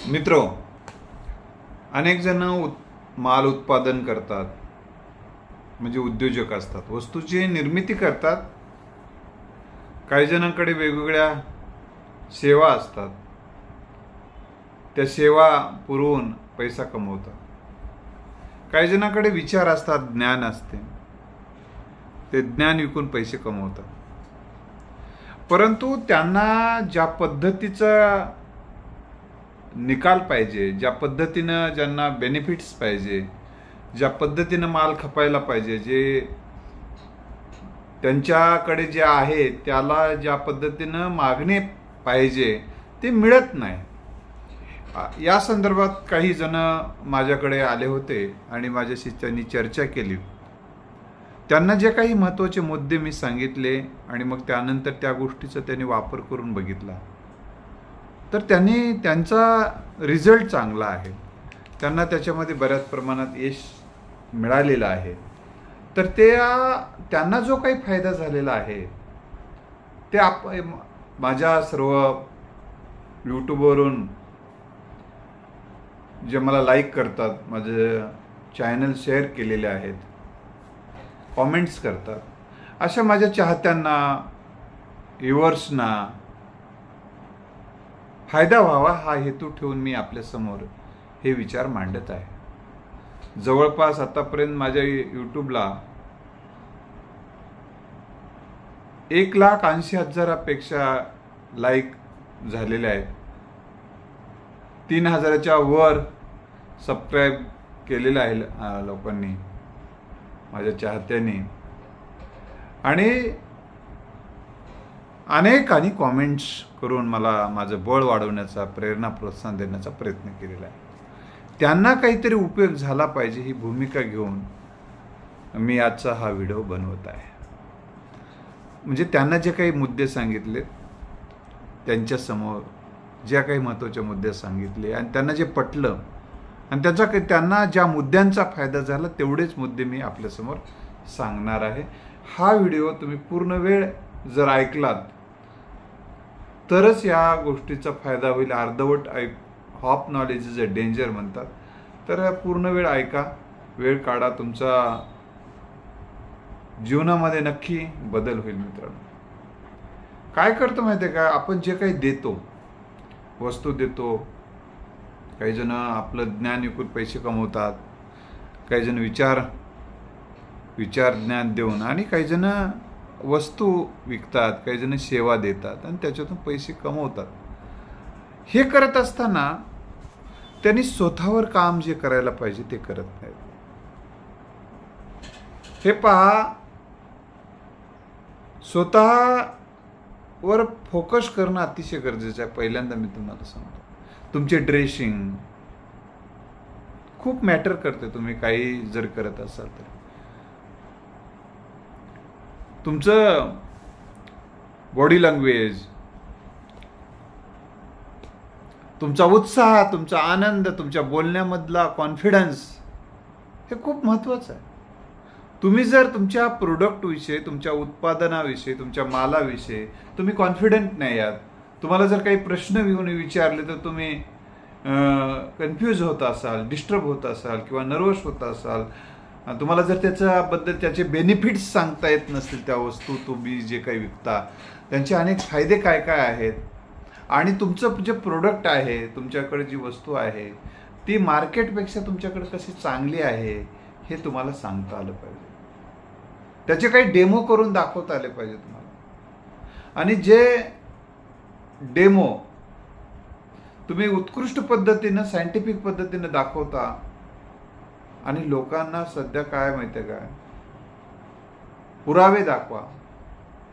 मित्रो, अनेक जण माल उत्पादन करतात, म्हणजे उद्योजक असतात, वस्तूची निर्मिती करतात. काही जणांकडे वेगवेगळ्या सेवा असतात, त्या सेवा पुरवून पैसा कमवतात. काही जणांकडे विचार असतात, ज्ञान असते, ते ज्ञान विकून पैसे कमवतात. परंतु त्यांना ज्या पद्धतीचा निकाल पाहिजे, ज्या पद्धतीनं ज्यांना बेनिफिट्स पाहिजे, ज्या पद्धतीनं माल खपायला पाहिजे, जे त्यांच्याकडे जे आहे त्याला ज्या पद्धतीनं मागणी पाहिजे ते मिळत नाही. या संदर्भात काही जण माझ्याकडे आले होते आणि माझ्याशी त्यांनी चर्चा केली. त्यांना जे काही महत्त्वाचे मुद्दे मी सांगितले आणि मग त्यानंतर त्या गोष्टीचा त्यांनी वापर करून बघितला, तर त्यांचा रिझल्ट चांगला आहे. त्यांना त्याच्यामध्ये बऱ्याच प्रमाणात यश मिळालेलं आहे. तर त्यांना जो काही फायदा झालेला आहे ते माझ्या सर्व यूट्यूबवरून जे मला लाईक करतात, माझे चॅनल शेअर केलेले आहेत, कॉमेंट्स करतात, अशा माझ्या चाहत्यांना, व्ह्युअर्सना फायदा व्हावा हा हेतू ठेवून मी आपल्यासमोर हे विचार मांडत आहे. जवळपास आतापर्यंत माझ्या यूट्यूबला 1,80,000पेक्षा लाईक झालेले आहेत. 3,000च्या वर सबस्क्राईब केलेलं आहे लोकांनी, माझ्या चाहत्यांनी, आणि अनेकांनी कॉमेंट्स करून मला माझं बळ वाढवण्याचा, प्रेरणा, प्रोत्साहन देण्याचा प्रयत्न केलेला आहे. त्यांना काहीतरी उपयोग झाला पाहिजे ही भूमिका घेऊन मी आजचा हा व्हिडिओ बनवत आहे. म्हणजे त्यांना जे काही मुद्दे सांगितले, त्यांच्यासमोर ज्या काही महत्त्वाचे मुद्दे सांगितले आणि त्यांना जे पटलं आणि त्यांना ज्या मुद्द्यांचा फायदा झाला तेवढेच मुद्दे मी आपल्यासमोर सांगणार आहे. हा व्हिडिओ तुम्ही पूर्ण वेळ जर ऐकलात तरच या गोष्टीचा फायदा होईल. अर्धवट half knowledge is a danger म्हणतात. तर पूर्ण वेळ ऐका, वेळ काढा, तुमचा जीवनामध्ये नक्की बदल होईल. मित्रांनो, काय करतो माहिती आहे का, आपण जे काही देतो, वस्तू देतो, काही जण आपलं ज्ञान विकून पैसे कमवतात, काही जण विचार ज्ञान देऊन, आणि काही जण वस्तू विकतात, काही जण सेवा देतात आणि त्याच्यातून पैसे कमवतात. हे करत असताना त्यांनी स्वतःवर काम जे करायला पाहिजे ते करत नाहीत. हे पहा, स्वतःवर फोकस करणं अतिशय गरजेचं आहे. पहिल्यांदा मी तुम्हाला सांगतो, तुमचे ड्रेसिंग खूप मॅटर करते. तुम्ही काही जर करत असाल तर तुमचं बॉडी लँग्वेज, तुमचा उत्साह, तुमचा आनंद, तुमच्या बोलण्यामधला कॉन्फिडन्स हे खूप महत्त्वाचं आहे. तुम्ही जर तुमच्या प्रोडक्टविषयी, तुमच्या उत्पादनाविषयी, तुमच्या मालाविषयी तुम्ही कॉन्फिडंट नाही आहात, तुम्हाला जर काही प्रश्न विचारले तर तुम्ही कन्फ्यूज होत असाल, डिस्टर्ब होत असाल किंवा नर्वस होत असाल, तुम्हाला जर त्याच्याबद्दल त्याचे बेनिफिट्स सांगता येत नसतील, त्या वस्तू तुम्ही जे काही विकता त्यांचे अनेक फायदे काय काय आहेत, आणि तुमचं जे प्रोडक्ट आहे, तुमच्याकडे जी वस्तू आहे ती मार्केटपेक्षा तुमच्याकडे कशी चांगली आहे हे तुम्हाला सांगता आलं पाहिजे. त्याचे काही डेमो करून दाखवता आले पाहिजे तुम्हाला. आणि जे डेमो तुम्ही उत्कृष्ट पद्धतीनं, सायंटिफिक पद्धतीनं दाखवता, आणि लोकांना सध्या काय माहिती आहे काय, पुरावे दाखवा,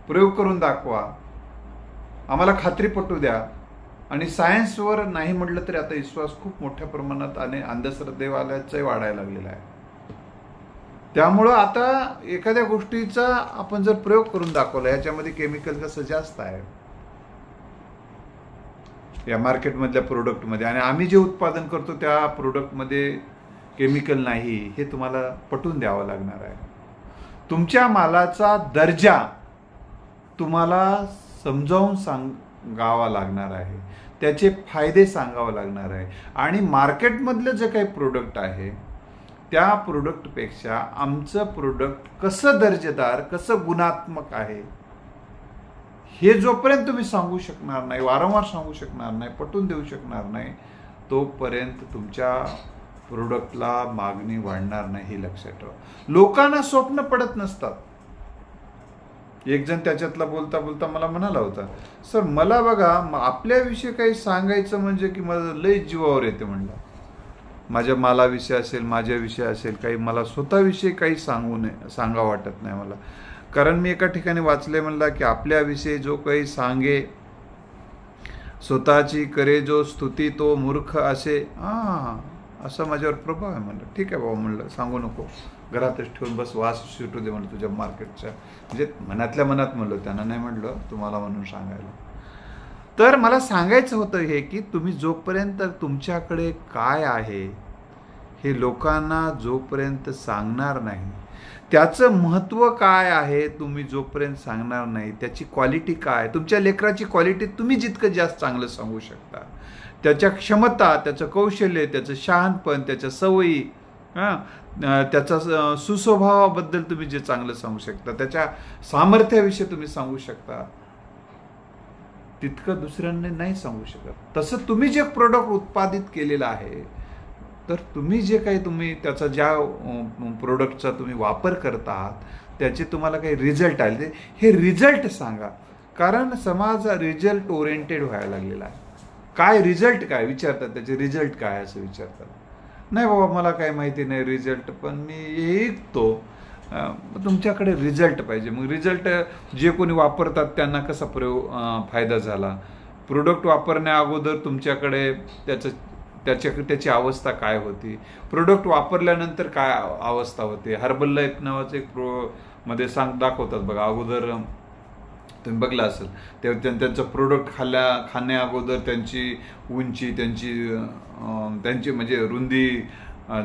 प्रयोग करून दाखवा, आम्हाला खात्री पटू द्या. आणि सायन्सवर नाही म्हटलं तरी आता विश्वास खूप मोठ्या प्रमाणात आणि अंधश्रद्धेवाल्याचाही वाढायला लागलेला आहे. त्यामुळं आता एखाद्या गोष्टीचा आपण जर प्रयोग करून दाखवला, याच्यामध्ये केमिकल कसं जास्त आहे या मार्केटमधल्या प्रोडक्टमध्ये, आणि आम्ही जे उत्पादन करतो त्या प्रोडक्टमध्ये केमिकल नाही, हे तुम्हाला पटवून द्यावं लागणार आहे. तुमच्या मालाचा दर्जा तुम्हाला समजावून सांगावा लागणार आहे. त्याचे फायदे सांगावं लागणार आहे. आणि मार्केटमधलं जे काही प्रोडक्ट आहे त्या प्रोडक्टपेक्षा आमचं प्रोडक्ट कसं दर्जेदार, कसं गुणात्मक आहे हे जोपर्यंत तुम्ही सांगू शकणार नाही, वारंवार सांगू शकणार नाही, पटवून देऊ शकणार नाही, तोपर्यंत तुमच्या प्रोडक्टला मागणी वाढणार नाही. हे लक्षात ठेवा. लोकांना स्वप्न पडत नसतात. एक जण त्याच्यातला बोलता बोलता मला म्हणाला होता, सर मला बघा आपल्याविषयी काही सांगायचं म्हणजे की माझं लय जीवावर येते. म्हणलं माझ्या मालाविषयी असेल, माझ्याविषयी असेल, काही मला स्वतःविषयी काही सांगा वाटत नाही मला. कारण मी एका ठिकाणी वाचले, म्हणला की आपल्याविषयी जो काही सांगे स्वतःची करे जो स्तुती तो मूर्ख असे. असं माझ्यावर प्रभाव आहे. म्हणलं ठीक आहे बाबा, म्हणलं सांगू नको, घरातच ठेवून बस, वास सुटू दे म्हणलं तुझ्या मार्केटच्या. म्हणजे मनातल्या मनात म्हणलं, त्यांना नाही म्हणलं तुम्हाला म्हणून सांगायला. तर मला सांगायचं होतं हे की तुम्ही जोपर्यंत तुमच्याकडे काय आहे हे लोकांना जोपर्यंत सांगणार नाही, त्याचं महत्त्व काय आहे तुम्ही जोपर्यंत सांगणार नाही, त्याची क्वालिटी काय, तुमच्या लेकराची क्वालिटी तुम्ही जितकं जास्त चांगलं सांगू शकता, त्याच्या क्षमता, त्याचं कौशल्य, त्याचं शहाणपण, त्याच्या सवयी, त्याचा सुस्वभावाबद्दल तुम्ही जे चांगलं सांगू शकता, त्याच्या सामर्थ्याविषयी तुम्ही सांगू शकता, तितकं दुसऱ्यांनी नाही सांगू शकत. तसं तुम्ही जे प्रोडक्ट उत्पादित केलेलं आहे, तर तुम्ही जे काही तुम्ही त्याचा ज्या प्रोडक्टचा तुम्ही वापर करता आहात त्याचे तुम्हाला काही रिझल्ट आले, हे रिझल्ट सांगा. कारण समाज रिझल्ट ओरिएंटेड व्हायला लागलेला आहे. काय रिझल्ट काय विचारतात, त्याचे रिझल्ट काय असं विचारतात. नाही बाबा मला काय माहिती नाही रिझल्ट, पण मी ऐकतो. तुमच्याकडे रिझल्ट पाहिजे. मग रिझल्ट जे कोणी वापरतात त्यांना कसा फायदा झाला, प्रोडक्ट वापरण्या अगोदर तुमच्याकडे त्याची अवस्था काय होती, प्रोडक्ट वापरल्यानंतर काय अवस्था होते. हर्बल लाईफ नावाचं एक मध्ये दाखवतात बघा. अगोदर तुम्ही बघला असेल, त्यांचं प्रोडक्ट खाण्या अगोदर त्यांची उंची, त्यांची म्हणजे रुंदी,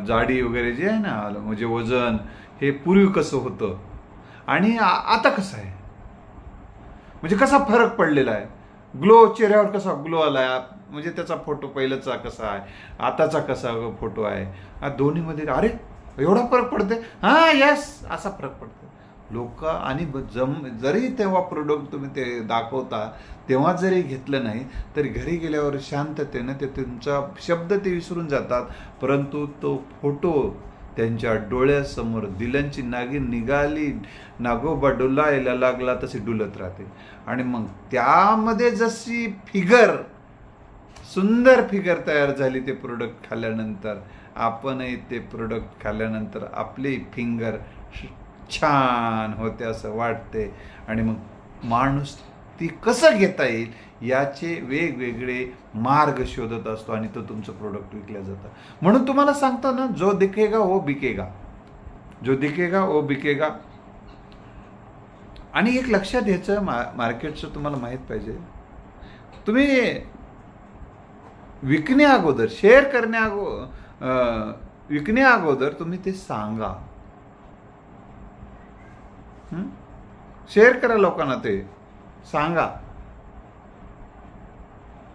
जाडी वगैरे जे आहे ना, म्हणजे वजन, हे पूर्वी कसं होतं आणि आता कसं आहे, म्हणजे कसा फरक पडलेला आहे. ग्लो, चेहऱ्यावर कसा ग्लो आलाय, म्हणजे त्याचा फोटो पहिल्याचा कसा आहे, आताचा कसा फोटो आहे, दोन्हीमध्ये अरे एवढा फरक पडते. यस, असा फरक पडतो. लोक आणि जरी तेव्हा प्रोडक्ट तुम्ही ते दाखवता तेव्हा जरी घेतलं नाही तरी घरी गेल्यावर शांततेनं ते तुमचा शब्द ते विसरून जातात, परंतु तो फोटो त्यांच्या डोळ्यासमोर दिलांची नागिन निघाली, नागोबा डुलायला लागला तशी डुलत राहते. आणि मग त्यामध्ये जशी फिगर, सुंदर फिगर तयार झाली ते प्रोडक्ट खाल्ल्यानंतर, आपणही ते प्रोडक्ट खाल्ल्यानंतर आपली फिंगर छान होते असं वाटते. आणि मग माणूस ती कसं घेता येईल याचे वेगवेगळे मार्ग शोधत असतो आणि तो तुमचं प्रोडक्ट विकलं जातं. म्हणून तुम्हाला सांगतो ना, जो दिखेगा वो बिकेगा, जो दिखेगा वो बिकेगा. आणि एक लक्षात घ्यायचं, मार्केटचं तुम्हाला माहित पाहिजे, तुम्ही विकण्या अगोदर, विकण्या अगोदर तुम्ही ते सांगा, शेअर करा लोकांना, ते सांगा.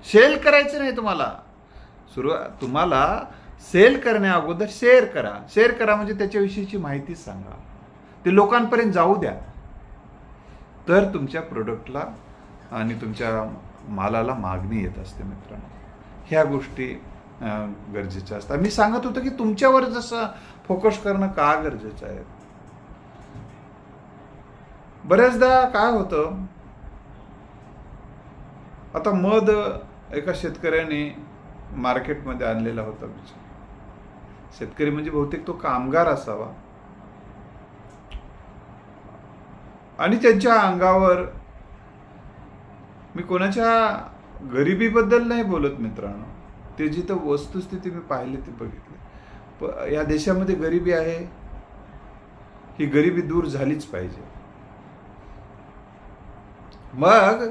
सेल करायचं नाही तुम्हाला, तुम्हाला सेल करण्या अगोदर शेअर करा. शेअर करा म्हणजे त्याच्याविषयीची माहिती सांगा, ते लोकांपर्यंत जाऊ द्या. तर तुमच्या प्रोडक्टला आणि तुमच्या मालाला मागणी येत असते. मित्रांनो, ह्या गोष्टी गरजेच्या असतात. मी सांगत होतो की तुमच्यावर जसं फोकस करणं का गरजेचं आहे. बऱ्याचदा काय होतं, आता मध एका शेतकऱ्याने मार्केटमध्ये आणलेला होता. शेतकरी म्हणजे बहुतेक तो कामगार असावा, आणि त्यांच्या अंगावर, मी कोणाच्या गरिबीबद्दल नाही बोलत मित्रांनो, ते जिथं वस्तुस्थिती मी पाहिली ते बघितली. या देशामध्ये गरिबी आहे, ही गरिबी दूर झालीच पाहिजे. मग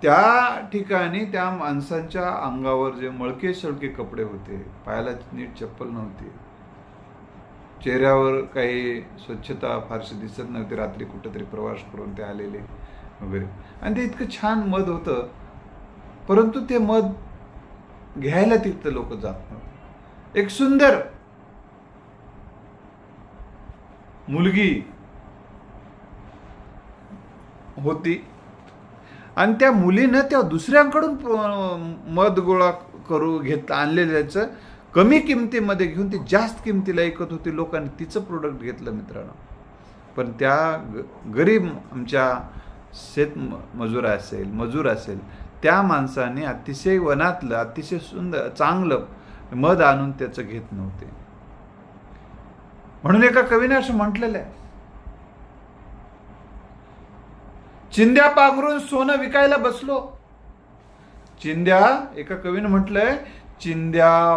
त्या ठिकाणी त्या माणसांच्या अंगावर जे मळके सळके कपडे होते, पायाला नीट चप्पल नव्हती, चेहऱ्यावर काही स्वच्छता फारशी दिसत नव्हती, रात्री कुठेतरी प्रवास करून ते आलेले वगैरे, आणि ते इतकं छान मध होतं परंतु ते मध घ्यायला तिथं लोक जात नव्हते. एक सुंदर मुलगी होती आणि त्या मुलीनं त्या दुसऱ्यांकडून मध गोळा करू आणलेल्याचं कमी किमतीमध्ये घेऊन ती जास्त किमतीला ऐकत होती. लोकांनी तिचं प्रोडक्ट घेतलं मित्रांनो. पण त्या गरीब आमच्या मजूर असेल त्या माणसाने अतिशय वनातलं अतिशय सुंदर चांगलं मध आणून त्याचं घेत नव्हते. म्हणून एका कवीने असं म्हटलेलं आहे, चिंध्या पांघरून सोनं विकायला बसलो. एका कवीने म्हटलंय, चिंध्या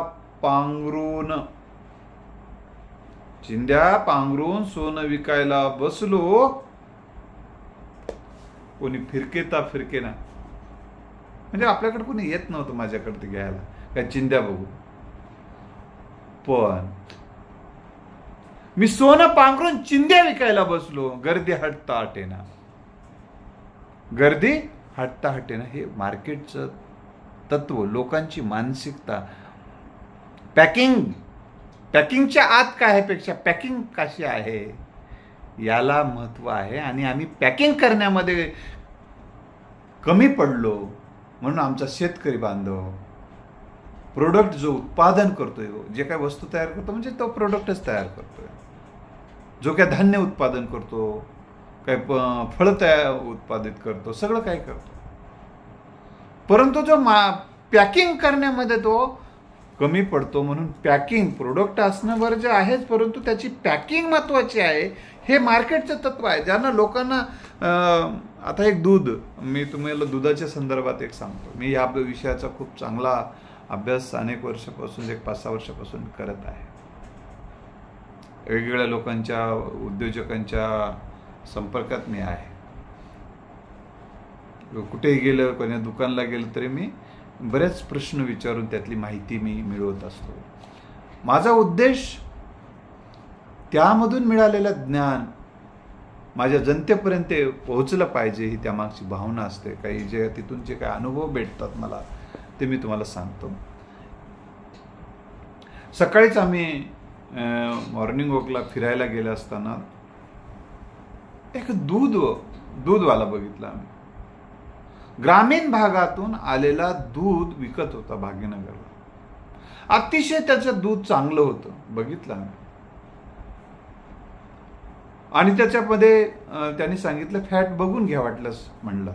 पांघरून सोनं विकायला बसलो, कोणी फिरकेना. म्हणजे आपल्याकडे कोणी येत नव्हतं माझ्याकडे ते घ्यायला, काय चिंध्या बघू. पण मी सोनं पांघरून चिंध्या विकायला बसलो, गर्दी हटता हटेना. हे मार्केटचं तत्व, लोकांची मानसिकता. पॅकिंगच्या आत काय आहे पेक्षा पॅकिंग कशी आहे याला महत्व आहे. आणि आम्ही पॅकिंग करण्यामध्ये कमी पडलो. म्हणून आमचा शेतकरी बांधव प्रोडक्ट जो उत्पादन करतोय, जे काय वस्तू तयार करतो म्हणजे तो प्रोडक्टच तयार करतोय, जो काय धान्य उत्पादन करतो, काय फळ उत्पादित करतो, सगळं काय करतो. परंतु जो पॅकिंग करण्यामध्ये तो कमी पडतो. म्हणून पॅकिंग प्रोडक्ट असणं गरजेचं आहेच, परंतु त्याची पॅकिंग महत्वाची आहे. हे मार्केटचं तत्व आहे. ज्यांना लोकांना आता एक दूध, मी तुम्हाला दुधाच्या संदर्भात एक सांगतो. मी या विषयाचा खूप चांगला अभ्यास अनेक वर्षापासून, 5-6 वर्षापासून करत आहे. वेगवेगळ्या लोकांच्या, उद्योजकांच्या संपर्कात मी आहे. कुठेही गेलं, कोणत्या दुकानला गेलं तरी मी बरेच प्रश्न विचारून त्यातली माहिती मी मिळवत असतो. माझा उद्देश त्यामधून मिळालेलं ज्ञान माझ्या जनतेपर्यंत पोहोचलं पाहिजे, ही त्यामागची भावना असते. काही तिथून जे काही अनुभव भेटतात मला, ते मी तुम्हाला सांगतो. सकाळीच आम्ही मॉर्निंग वॉकला फिरायला गेले असताना एक दूधवाला बघितला आम्ही. ग्रामीण भागातून आलेला दूध विकत होता भाग्यनगरला. अतिशय त्याचं दूध चांगलं होतं, बघितलं आम्ही. आणि त्याच्यामध्ये त्यांनी सांगितलं फॅट बघून घ्या वाटलंच म्हणलं.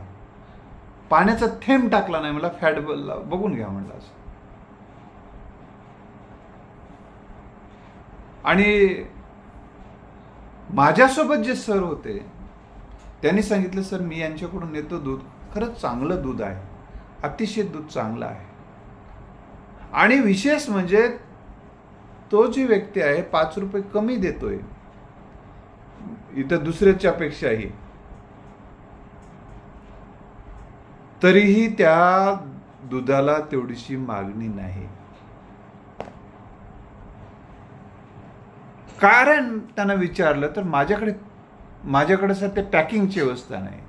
पाण्याचा थेंब टाकला नाही, मला फॅट बघून घ्या म्हणलं असं. आणि माझ्यासोबत जे सर होते त्यांनी सांगितलं, सर मी यांच्याकडून नेतो दूध, खरंच चांगलं दूध आहे, अतिशय दूध चांगलं आहे. आणि विशेष म्हणजे तो जी व्यक्ती आहे 5 रुपये कमी देतोय इथं दुसऱ्याच्या पेक्षाही, तरीही त्या दुधाला तेवढीशी मागणी नाही. कारण त्यांना विचारलं तर माझ्याकडे सर ते पॅकिंगची व्यवस्था नाही.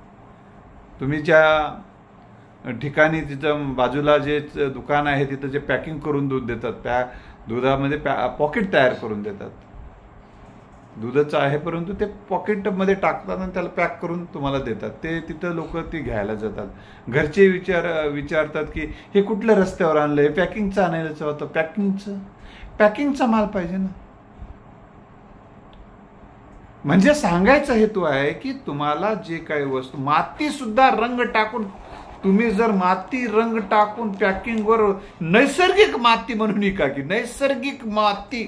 तुम्ही ज्या ठिकाणी तिथं बाजूला जे दुकान आहे तिथं जे पॅकिंग करून दूध देतात, दुधामध्ये पॉकेट तयार करून देतात. दुधाचं आहे परंतु ते पॉकेटमध्ये टाकतात आणि त्याला पॅक करून तुम्हाला देतात. ते तिथं लोक ती घ्यायला जातात. घरचे विचारतात की हे कुठल्या रस्त्यावर आणलंय, पॅकिंगचं आणायचं होतं. पॅकिंगचा माल पाहिजे ना. म्हणजे सांगायचा हेतू आहे की तुम्हाला जे काही वस्तू, माती सुद्धा रंग टाकून, तुम्ही जर माती रंग टाकून पॅकिंगवर नैसर्गिक माती म्हणून विका की नैसर्गिक माती.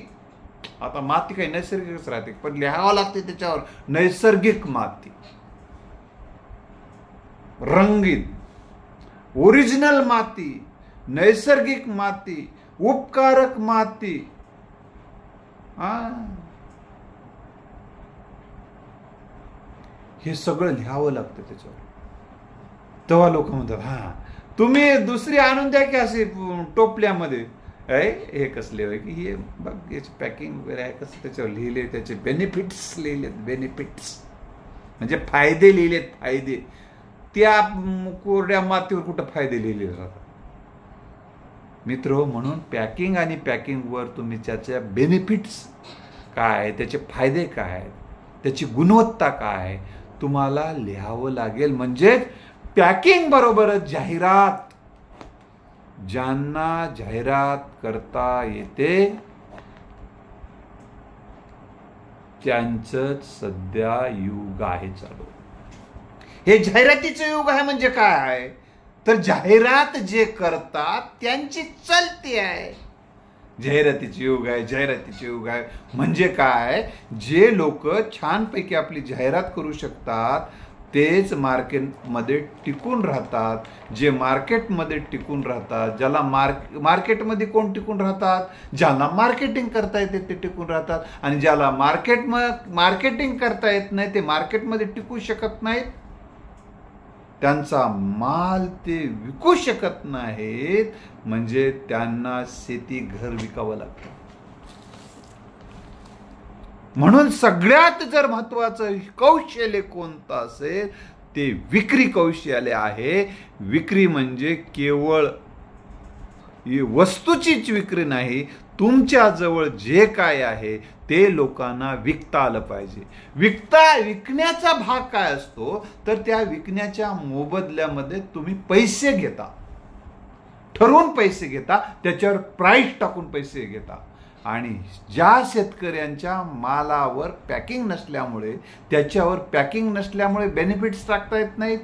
आता माती काही नैसर्गिकच राहते, पण लिहावं लागते त्याच्यावर नैसर्गिक माती, रंगीत, ओरिजिनल माती, नैसर्गिक माती, उपकारक माती. हे सगळं लिहावं लागतं त्याच्यावर. तेव्हा लोक म्हणतात तुम्ही दुसरी आणून द्या की असे टोपल्यामध्ये. हे कसले होय की हे बघ, याची पॅकिंग वगैरे आहे, कसं त्याच्यावर लिहिले, त्याचे बेनिफिट्स लिहिलेत. बेनिफिट्स म्हणजे फायदे लिहिलेत, फायदे. त्या कोरड्या मातीवर कुठं फायदे लिहिले जातात. मित्र, म्हणून पॅकिंग आणि पॅकिंगवर तुम्ही त्याच्या बेनिफिट्स काय, त्याचे फायदे काय, त्याची गुणवत्ता काय तुम्हाला लिहावं लागेल. म्हणजे पॅकिंग बरोबरच जाहिरात. ज्यांना जाहिरात करता येते त्यांचंच सध्या युग आहे चालू. हे जाहिरातीचं युग आहे. म्हणजे काय आहे तर जाहिरात जे करतात त्यांची चलती आहे. जाहिरातीचे युग आहे, जाहिरातीचे युग आहे. म्हणजे काय, जे लोक छानपैकी आपली जाहिरात करू शकतात तेच मार्केटमध्ये टिकून राहतात. जे मार्केटमध्ये टिकून राहतात, ज्याला मार्केटमध्ये कोण टिकून राहतात, ज्याला मार्केटिंग करता येते ते टिकून राहतात. आणि ज्याला मार्केटिंग करता येत नाही ते मार्केटमध्ये टिकू शकत नाहीत. त्यांचा माल ते विकू शकत नाहीत. म्हणजे त्यांना शेती घर विकावं लागतं. म्हणून सगळ्यात जर महत्वाचं कौशल्य कोणतं असेल ते विक्री कौशल्य आहे. विक्री म्हणजे केवळ वस्तूचीच विक्री नाही, तुमच्या जवळ जे काय आहे ते लोकांना विकता आलं पाहिजे. विकण्याचा भाग काय असतो तर त्या विकण्याच्या मोबदल्यामध्ये तुम्ही पैसे घेता, ठरवून पैसे घेता, त्याच्यावर प्राइस टाकून पैसे घेता. आणि ज्या शेतकऱ्यांच्या मालावर पॅकिंग नसल्यामुळे, त्याच्यावर पॅकिंग नसल्यामुळे बेनिफिट्स टाकता येत नाहीत,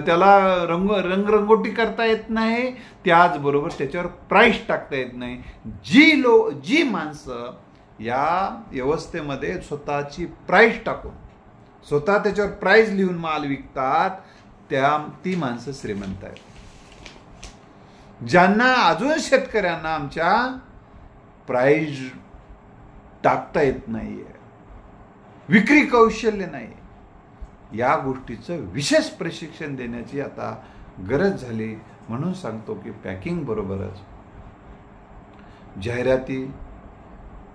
त्याला रंगरंगोटी करता येत नाही, त्याचबरोबर त्याच्यावर प्राइस टाकता येत नाही. जी माणसं या व्यवस्थेमध्ये स्वतःची प्राइस टाकून स्वतः त्याच्यावर प्राइस लिहून माल विकतात ती माणसं श्रीमंत आहेत. ज्यांना अजून शेतकऱ्यांना आमच्या प्राइस टाकता येत नाहीये, विक्री कौशल्य नाही, या गोष्टीचं विशेष प्रशिक्षण देण्याची आता गरज झाली. म्हणून सांगतो की पॅकिंग बरोबरच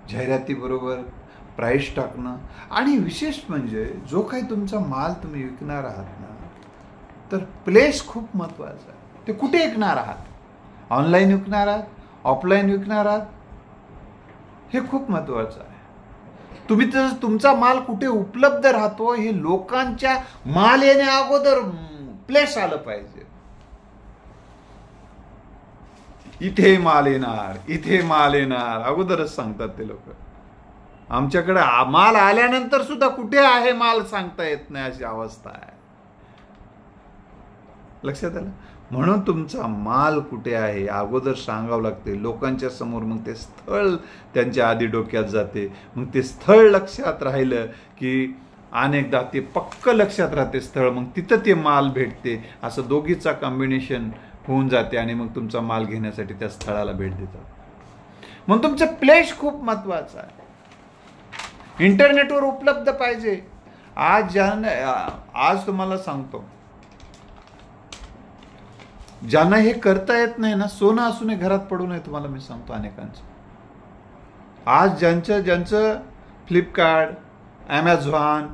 जाहिराती बरोबर प्राइस टाकणं. आणि विशेष म्हणजे जो काही तुमचा माल तुम्ही विकणार आहात ना, तर प्लेस खूप महत्वाचा आहे. ते कुठे विकणार आहात, ऑनलाईन विकणार आहात, ऑफलाईन विकणार आहात, हे खूप महत्वाचं आहे. तुम्ही तुमचा माल कुठे उपलब्ध राहतो हे लोकांच्या माल येण्या अगोदर प्लेस आलं पाहिजे. इथे माल येणार, इथे माल येणार अगोदरच सांगतात ते लोक. आमच्याकडे माल आल्यानंतर सुद्धा कुठे आहे माल सांगता येत नाही अशी अवस्था आहे. लक्षात आलं. म्हणून तुमचा माल कुठे आहे अगोदर सांगावं लागते लोकांच्या समोर. मग ते स्थळ त्यांच्या आधी डोक्यात जाते. मग ते स्थळ लक्षात राहिलं की अनेकदा ते पक्क लक्षात राहते स्थळ. मग तिथं ते माल भेटते. असं दोघीचा कॉम्बिनेशन होऊन जाते आणि मग तुमचा माल घेण्यासाठी त्या स्थळाला भेट देतात. मग तुमचं प्लेस खूप महत्वाचं आहे. इंटरनेटवर उपलब्ध पाहिजे. आज तुम्हाला सांगतो, ज्यांना हे करता येत नाही ना, सोनं असून घरात पडू नये. तुम्हाला मी सांगतो अनेकांचं. आज ज्यांचं फ्लिपकार्ट, ॲमेझॉन,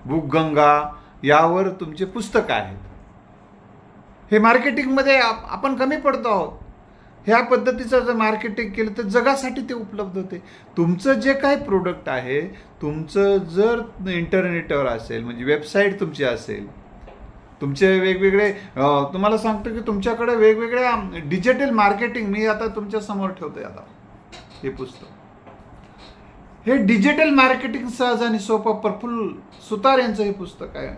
बुकगंगा यावर तुमचे पुस्तकं आहेत, हे मार्केटिंगमध्ये आपण कमी पडतो आहोत. ह्या पद्धतीचं जर मार्केटिंग केलं तर जगासाठी ते उपलब्ध होते. तुमचं जे काही प्रोडक्ट आहे, तुमचं जर इंटरनेटवर असेल, म्हणजे वेबसाईट तुमची असेल, तुमचे वेगवेगळे, तुम्हाला सांगतो की तुमच्याकडे वेगवेगळ्या डिजिटल मार्केटिंग, मी आता तुमच्या समोर ठेवतोय आता हे पुस्तक. हे डिजिटल मार्केटिंग सहज आणि सोपं, प्रफुल्ल सुतार यांचं हे पुस्तक आहे.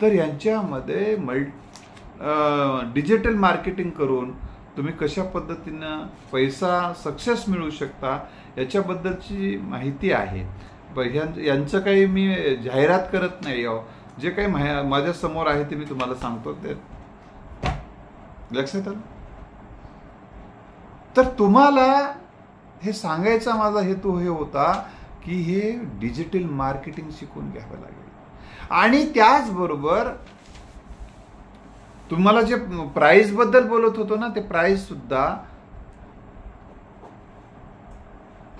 तर यांच्यामध्ये डिजिटल मार्केटिंग करून तुम्ही कशा पद्धतीनं पैसा सक्सेस मिळवू शकता याच्याबद्दलची माहिती आहे. यांचं काही मी जाहिरात करत नाही. जे काही माझ्या समोर आहे ते मी तुम्हाला सांगतो. ते लक्षात आलं. तर तुम्हाला हे सांगायचा माझा हेतू हे होता की हे डिजिटल मार्केटिंग शिकून घ्यावं लागेल. आणि त्याचबरोबर तुम्हाला जे प्राइस बद्दल बोलत होतो ना, ते प्राइस सुद्धा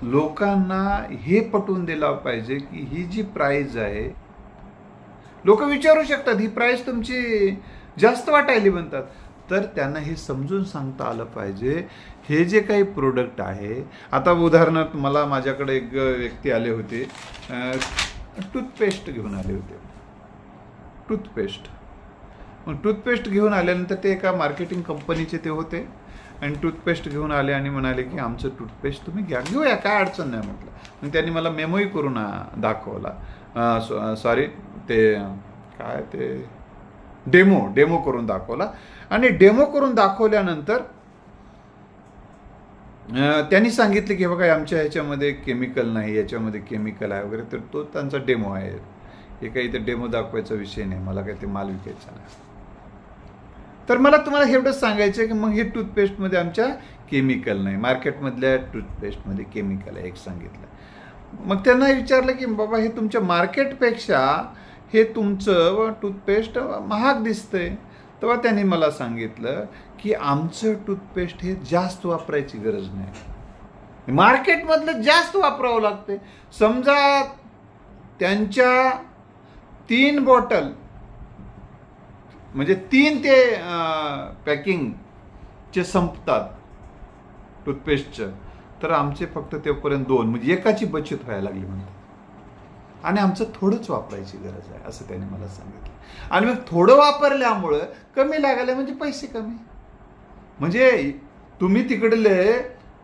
लोकांना हे पटवून दिला पाहिजे की ही जी प्राइस आहे, लोक विचारू शकतात ही प्राइस तुमची जास्त वाटायली म्हणतात, तर त्यांना हे समजून सांगता आलं पाहिजे हे जे काही प्रोडक्ट आहे. आता उदाहरणार्थ मला माझ्याकडे एक व्यक्ती आले होते, टूथपेस्ट घेऊन आले होते. टूथपेस्ट मग टूथपेस्ट घेऊन आल्यानंतर ते एका मार्केटिंग कंपनीचे ते होते आणि टूथपेस्ट घेऊन आले आणि म्हणाले की आमचं टूथपेस्ट तुम्ही घेऊया, काय अडचण नाही म्हटलं. मग त्यांनी मला मेमोही करून दाखवला, सॉरी ते काय ते डेमो करून दाखवला. आणि डेमो करून दाखवल्यानंतर त्यांनी सांगितलं की बघा आमच्या ह्याच्यामध्ये केमिकल नाही, याच्यामध्ये केमिकल आहे वगैरे. तर तो त्यांचा डेमो आहे. हे काही ते डेमो दाखवायचा विषय नाही, मला काही ते माल विकायचा नाही. तर मला तुम्हाला एवढंच सांगायचं आहे की मग हे टूथपेस्टमध्ये आमच्या केमिकल नाही, मार्केटमधल्या टूथपेस्टमध्ये केमिकल आहे एक सांगितलं. मग त्यांना विचारलं की बाबा हे तुमच्या मार्केटपेक्षा हे तुमचं टूथपेस्ट महाग दिसतंय. तेव्हा त्यांनी मला सांगितलं की आमचं टूथपेस्ट हे जास्त वापरायची गरज नाही, मार्केटमधलं जास्त वापरावं लागते. समजा त्यांच्या 3 बॉटल म्हणजे 3 ते पॅकिंगचे संपतात टूथपेस्टचं, तर आमचे फक्त तेपर्यंत 2 म्हणजे एकाची बचत व्हायला लागली म्हणतात. आणि आमचं थोडंच वापरायची गरज आहे असं त्यांनी मला सांगितलं. आणि मग थोडं वापरल्यामुळं कमी लागायला म्हणजे पैसे कमी. म्हणजे तुम्ही तिकडले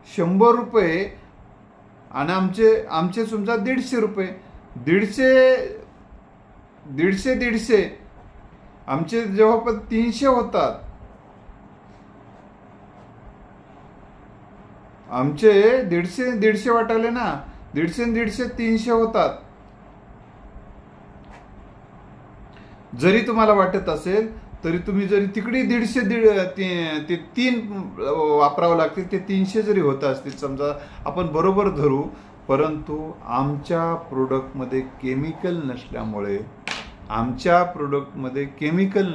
100 रुपये आणि आमचे समजा 150 रुपये, 150 आमचे जेव्हा पण 300 होतात, आमचे 150 वाटाले ना, 150 300 होतात. जरी तुम्हाला वाटत असेल तरी तुम्ही जरी तिकडे 3 वापरावं लागतील, ते 300 जरी होत असतील समजा आपण बरोबर धरू. परंतु आमच्या प्रोडक्टमध्ये केमिकल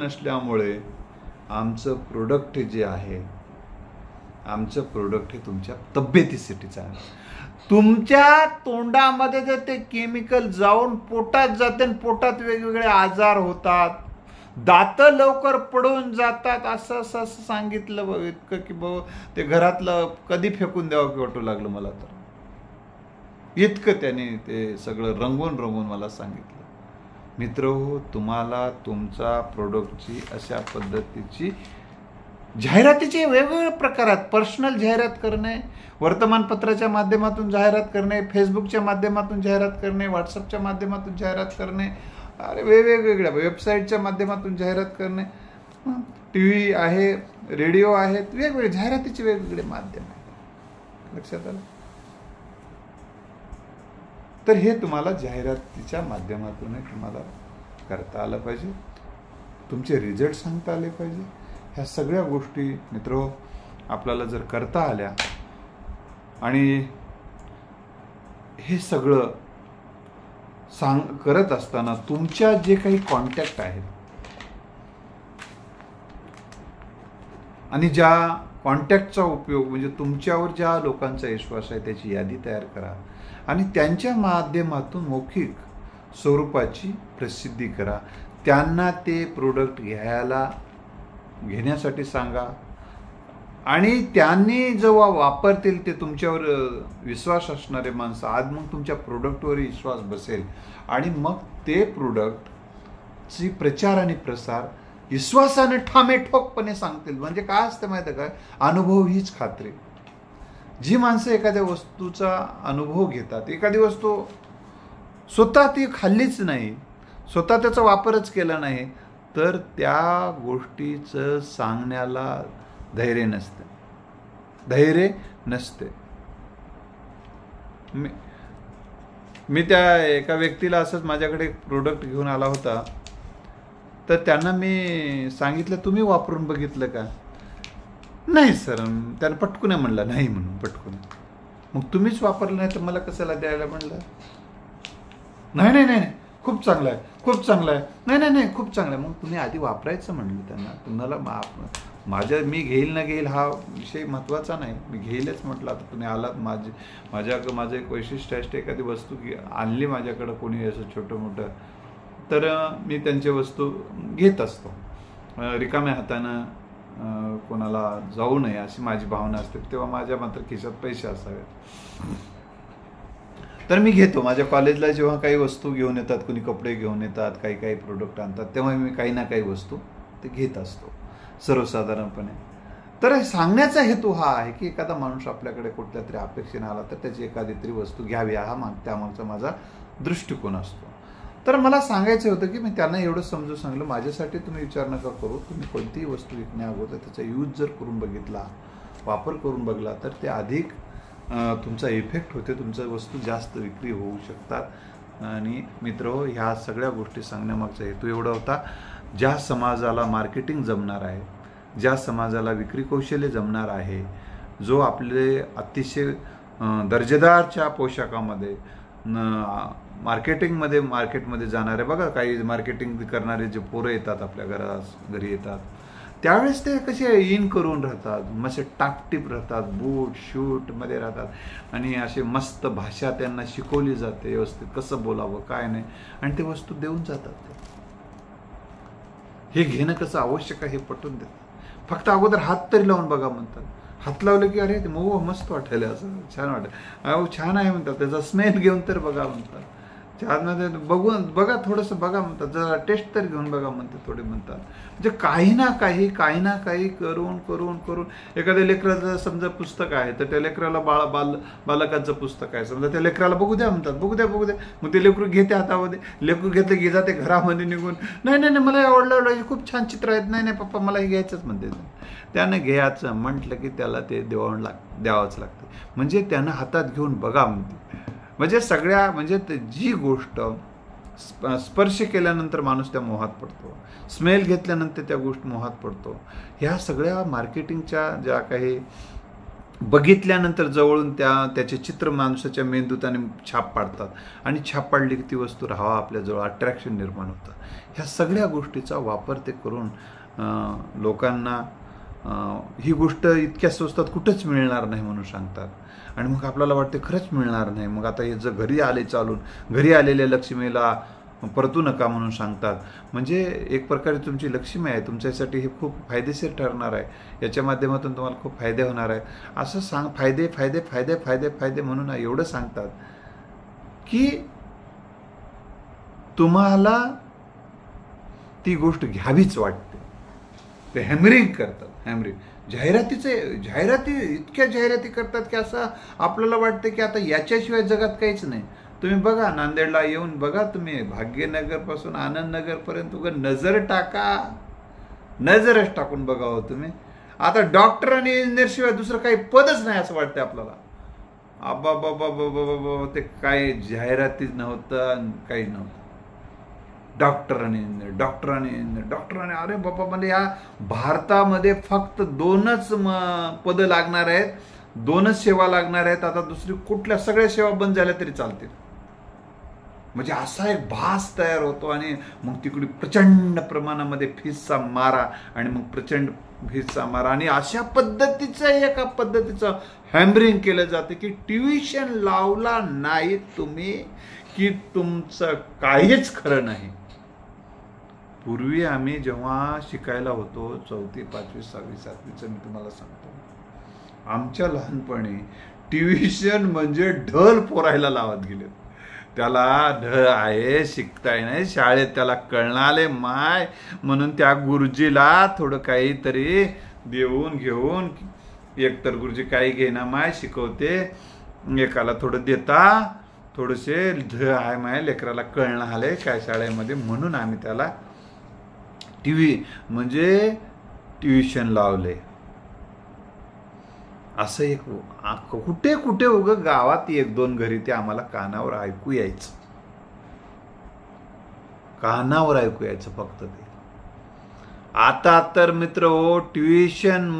नसल्यामुळे आमचं प्रोडक्ट जे आहे, आमचं प्रोडक्ट हे तुमच्या तब्येतीसाठीच आहे. तुमच्या तोंडामध्ये जर ते केमिकल जाऊन पोटात जाते आणि पोटात वेगवेगळे आजार होतात, दात लवकर पडून जातात, असं सांगितलं. इतकं की ते घरातलं कधी फेकून द्यावं की वाटू लागलं मला. तर इतकं त्याने ते सगळं रंगवून मला सांगितलं. मित्रहो, तुम्हाला तुमचा प्रोडक्टची अशा पद्धतीची जाहिरातीचे वेगवेगळ्या प्रकारात पर्सनल जाहिरात करणे, वर्तमानपत्राच्या माध्यमातून जाहिरात करणे, फेसबुकच्या माध्यमातून जाहिरात करणे, व्हॉट्सअपच्या माध्यमातून जाहिरात करणे, वेगवेगळ्या वेबसाईटच्या माध्यमातून जाहिरात करणे, TV आहे, रेडिओ आहेत, वेगवेगळे जाहिरातीचे वेगवेगळे माध्यम आहेत. लक्षात आलं? तर हे तुम्हाला जाहिरातीच्या माध्यमातून तुम्हाला करता आलं पाहिजे, तुमचे रिझल्ट सांगता आले पाहिजे. ह्या सगळ्या गोष्टी मित्रो आपल्याला जर करता आल्या आणि हे सगळं करत असताना तुमच्या जे काही कॉन्टॅक्ट आहेत आणि ज्या कॉन्टॅक्टचा उपयोग म्हणजे तुमच्यावर ज्या लोकांचा विश्वास आहे त्याची यादी तयार करा आणि त्यांच्या माध्यमातून मौखिक स्वरूपाची प्रसिद्धी करा. त्यांना ते प्रोडक्ट घेण्यासाठी सांगा आणि त्यांनी जेव्हा वापरतील ते तुमच्यावर विश्वास असणारे माणसं, आज मग तुमच्या प्रोडक्टवर विश्वास बसेल आणि मग ते प्रोडक्टची प्रचार आणि प्रसार विश्वासाने ठामेठोकपणे सांगतील. म्हणजे काय असतं माहिती आहे काय, अनुभव हीच खात्री. जी माणसं एखाद्या वस्तूचा अनुभव घेतात, एखादी वस्तू स्वतः ती खाल्लीच नाही, स्वतः त्याचा वापरच केला नाही, तर त्या गोष्टीचं सांगण्याला धैर्य नसते. मी त्या एका व्यक्तीला असंच माझ्याकडे एक प्रोडक्ट घेऊन आला होता, तर त्यांना मी सांगितलं तुम्ही वापरून बघितलं का? नाही सर, त्यानं पटकून म्हणलं नाही म्हणून पटकून. मग तुम्हीच वापरलं नाही तर मला कशाला द्यायला म्हणलं? नाही खूप चांगलं आहे, खूप चांगलं आहे, नाही खूप चांगलं आहे. मग तुम्ही आधी वापरायचं म्हणलं त्यांना. तुम्हाला मी घेईल ना घेईल हा विषय महत्त्वाचा नाही, मी घेईलच म्हटलं. आता तुम्ही आलात, माझं एक वैशिष्ट्य असते, एखादी वस्तू आणली माझ्याकडं कोणी असं छोटं मोठं, तर मी त्यांची वस्तू घेत असतो. रिकाम्या हातानं कोणाला जाऊ नये अशी माझी भावना असते, तेव्हा माझ्या मात्र खिशात पैसे असावेत. तर मी घेतो. माझ्या कॉलेजला जेव्हा काही वस्तू घेऊन येतात, कोणी कपडे घेऊन येतात, काही काही प्रोडक्ट आणतात, तेव्हा मी काही ना काही वस्तू ते घेत असतो सर्वसाधारणपणे. तर सांगण्याचा हेतू हा आहे की एखादा माणूस आपल्याकडे कुठल्या तरी अपेक्षेने आला तर त्याची एखादी तरी वस्तू घ्यावी, हा त्यामागचा माझा दृष्टिकोन असतो. तर मला सांगायचं होतं की मी त्यांना एवढं समजून सांगलं, माझ्यासाठी तुम्ही विचार नका करू, तुम्ही कोणतीही वस्तू विकण्या अगोदर त्याचा यूज जर करून बघितला, वापर करून बघला, तर ते अधिक तुमचा इफेक्ट होते, तुमच्या वस्तू जास्त विक्री होऊ शकतात. आणि मित्रहो, ह्या सगळ्या गोष्टी सांगण्यामागचा हेतू एवढा होता, ज्या समाजाला मार्केटिंग जमणार आहे, ज्या समाजाला विक्री कौशल्य जमणार आहे, जो आपले अतिशय दर्जेदारच्या पोशाखामध्ये मार्केटमध्ये जाणारे, बघा काही मार्केटिंग करणारे जे पोरं येतात आपल्या घरी येतात, त्यावेळेस ते कसे इन करून राहतात, मस्त टापटीप राहतात, बूट शूटमध्ये राहतात आणि असे मस्त भाषा त्यांना शिकवली जाते, व्यवस्थित कसं बोलावं काय नाही, आणि ते वस्तू देऊन जातात. हे घेणं कसं आवश्यक आहे हे पटवून देतात. फक्त अगोदर हात तरी लावून बघा म्हणतात. हात लावलं की अरे मस्त वाटेल, असं छान वाटेल, अहो छान आहे म्हणतात, त्याचा स्मेल घेऊन तर बघा म्हणतात, छान बघून बघा, थोडंसं बघा म्हणतात, जरा टेस्ट तर घेऊन बघा म्हणतात, थोडे म्हणतात. म्हणजे काही ना काही करून करून करून एखाद्या लेकराचं समजा पुस्तक आहे तर त्या लेकराला बालकांचं पुस्तक आहे समजा, त्या लेकराला बघू द्या म्हणतात, बघू द्या. मग ते लेकरू घेते हातामध्ये, लेकरू घेतलं की जाते घरामध्ये निघून, नाही मला आवडलं, खूप छान चित्र आहेत, नाही पप्पा मला हे घ्यायचंच म्हणते. त्यानं घ्यायचं म्हटलं की त्याला ते द्यावंच लागतं. म्हणजे त्यानं हातात घेऊन बघा म्हणते. म्हणजे म्हणजे जी गोष्ट स्पर्श केल्यानंतर माणूस त्या मोहात पडतो, स्मेल घेतल्यानंतर त्या गोष्ट मोहात पडतो. ह्या सगळ्या मार्केटिंगच्या ज्या काही बघितल्यानंतर जवळून त्याचे चित्र माणसाच्या मेंदूत आणि छाप पाडतात, आणि छाप पाडली की ती वस्तू राहावा आपल्याजवळ, अट्रॅक्शन निर्माण होतं. ह्या सगळ्या गोष्टीचा वापर ते करून लोकांना ही गोष्ट इतक्या स्वस्तात कुठंच मिळणार नाही म्हणून सांगतात. आणि मग आपल्याला वाटते खरंच मिळणार नाही, मग आता हे जर घरी आले चालून, घरी आलेल्या लक्ष्मीला परतू नका म्हणून सांगतात. म्हणजे एक प्रकारे तुमची लक्ष्मी आहे, तुमच्यासाठी हे खूप फायदेशीर ठरणार आहे, याच्या माध्यमातून तुम्हाला खूप फायदे होणार आहे असं फायदे फायदे फायदे फायदे फायदे म्हणून एवढं सांगतात की तुम्हाला ती गोष्ट घ्यावीच वाटते. ते हॅमरिंग करतात, जाहिराती इतक्या जाहिराती करतात की असं आपल्याला वाटतं की आता याच्याशिवाय जगात काहीच नाही. तुम्ही बघा, नांदेडला येऊन बघा, तुम्ही भाग्यनगर पासून आनंदनगर पर्यंत नजर टाका, नजरच टाकून बघा हो तुम्ही. आता डॉक्टर आणि इंजिनियर शिवाय दुसरं काही पदच नाही असं वाटतं आपल्याला. बाबा ते काय जाहिरातीच नव्हतं, काही नव्हतं. डॉक्टर आणि अरे बाबा, म्हणजे या भारतामध्ये फक्त 2च पदं लागणार आहेत, 2च सेवा लागणार आहेत. आता दुसरी कुठल्या सगळ्या सेवा बंद झाल्या तरी चालतील. म्हणजे असा एक भास तयार होतो, आणि मग तिकडे प्रचंड प्रमाणामध्ये फीसचा मारा, आणि मग प्रचंड फीसचा मारा, आणि अशा एका पद्धतीचं हॅमरिंग केलं जातं की ट्युशन लावला नाही तुम्ही की तुमचं काहीच खरं नाही. पूर्वी आम्ही जेव्हा शिकायला होतो 4वी 5वी 6वी 7वीचं मी तुम्हाला सांगतो, आमच्या लहानपणी ट्युशन म्हणजे ढल पोरायला लावत गेले. त्याला ढ आहे शिकताय नाही शाळेत, त्याला कळणाले माय म्हणून त्या गुरुजीला थोडं काहीतरी देऊन घेऊन, एकतर गुरुजी काही घेणा माय शिकवते, एकाला थोडं देता, थोडेसे ढ आहे माय लेकराला कळणं आले काय शाळेमध्ये, म्हणून आम्ही त्याला म्हणजे ट्युशन लावले. असं एक कुठे उग गावात 1-2 घरी ते आम्हाला कानावर ऐकू यायचं फक्त ते. आता तर मित्र हो, ट्युशन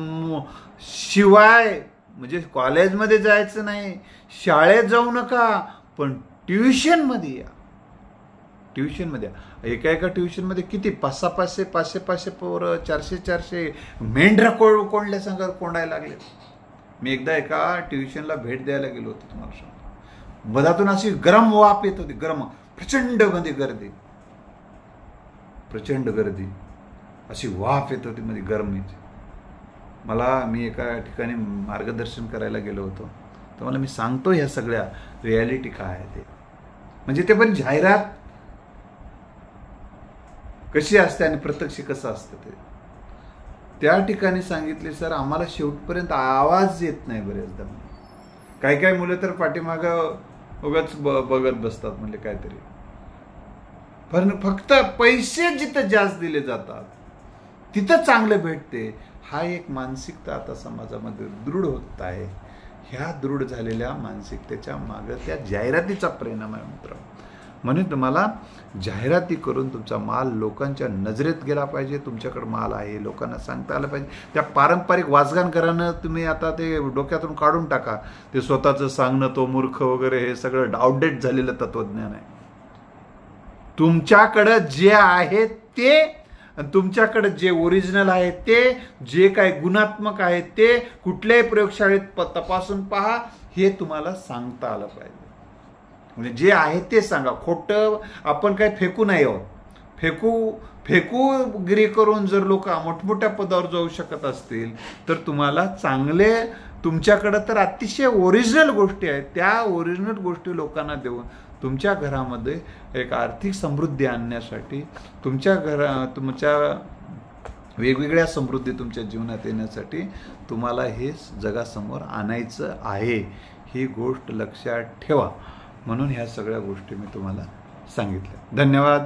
शिवाय म्हणजे कॉलेजमध्ये जायचं नाही, शाळेत जाऊ नका, पण ट्युशनमध्ये या. एका ट्युशनमध्ये किती 500 पोरं, 400 मेंढरा कोंडल्या संघात कोंडायला लागले. मी एकदा एका ट्युशनला भेट द्यायला गेलो होतो, तुम्हाला सांगतो. मधातून अशी गरम वाफ येत होती, गरम, प्रचंड गर्दी, अशी वाफ येत होती मध्ये गरमीची. मी एका ठिकाणी मार्गदर्शन करायला गेलो होतो, तर मला मी सांगतो ह्या सगळ्या रियालिटी काय आहे ते. म्हणजे ते पण जाहिरात कशी असते आणि प्रत्यक्ष कसं असतं ते. त्या ठिकाणी सांगितले, सर आम्हाला शेवटपर्यंत आवाज येत नाही बरेचदा. काही मुलं तर पाठीमागं उगाच बघत बसतात, म्हणजे काहीतरी. पण फक्त पैसे जिथं जास्त दिले जातात तिथं चांगलं भेटते, हा एक मानसिकता आता समाजामध्ये दृढ होत आहे. ह्या दृढ झालेल्या मानसिकतेच्या मागे त्या जाहिरातीचा परिणाम आहे मित्र. म्हणून तुम्हाला जाहिराती करून तुमचा माल लोकांच्या नजरेत गेला पाहिजे. तुमच्याकडे माल आहे लोकांना सांगता आलं पाहिजे. त्या पारंपरिक वाजगानकरांना तुम्ही आता ते डोक्यातून काढून टाका. ते स्वतःचं सांगणं, तो मूर्ख वगैरे, हे सगळं आउटडेट झालेलं तत्वज्ञान आहे. तुमच्याकडं जे आहे ते, तुमच्याकडे जे ओरिजिनल आहे ते, जे काय गुणात्मक आहे ते कुठल्याही प्रयोगशाळेत तपासून पहा, हे तुम्हाला सांगता आलं पाहिजे. म्हणजे जे आहे ते सांगा. खोटं आपण काय फेकू नाही आहोत. फेकूगिरी करून जर लोक मोठमोठ्या पदावर जाऊ शकत असतील, तर तुम्हाला चांगले, तुमच्याकडे तर अतिशय ओरिजिनल गोष्टी आहेत, त्या ओरिजिनल गोष्टी लोकांना देऊन तुमच्या घरामध्ये एक आर्थिक समृद्धी आणण्यासाठी, तुमच्या वेगवेगळ्या समृद्धी तुमच्या जीवनात येण्यासाठी तुम्हाला हे जगासमोर आणायचं आहे. ही गोष्ट लक्षात ठेवा. म्हणून ह्या सगळ्या गोष्टी मी तुम्हाला सांगितल्या. धन्यवाद.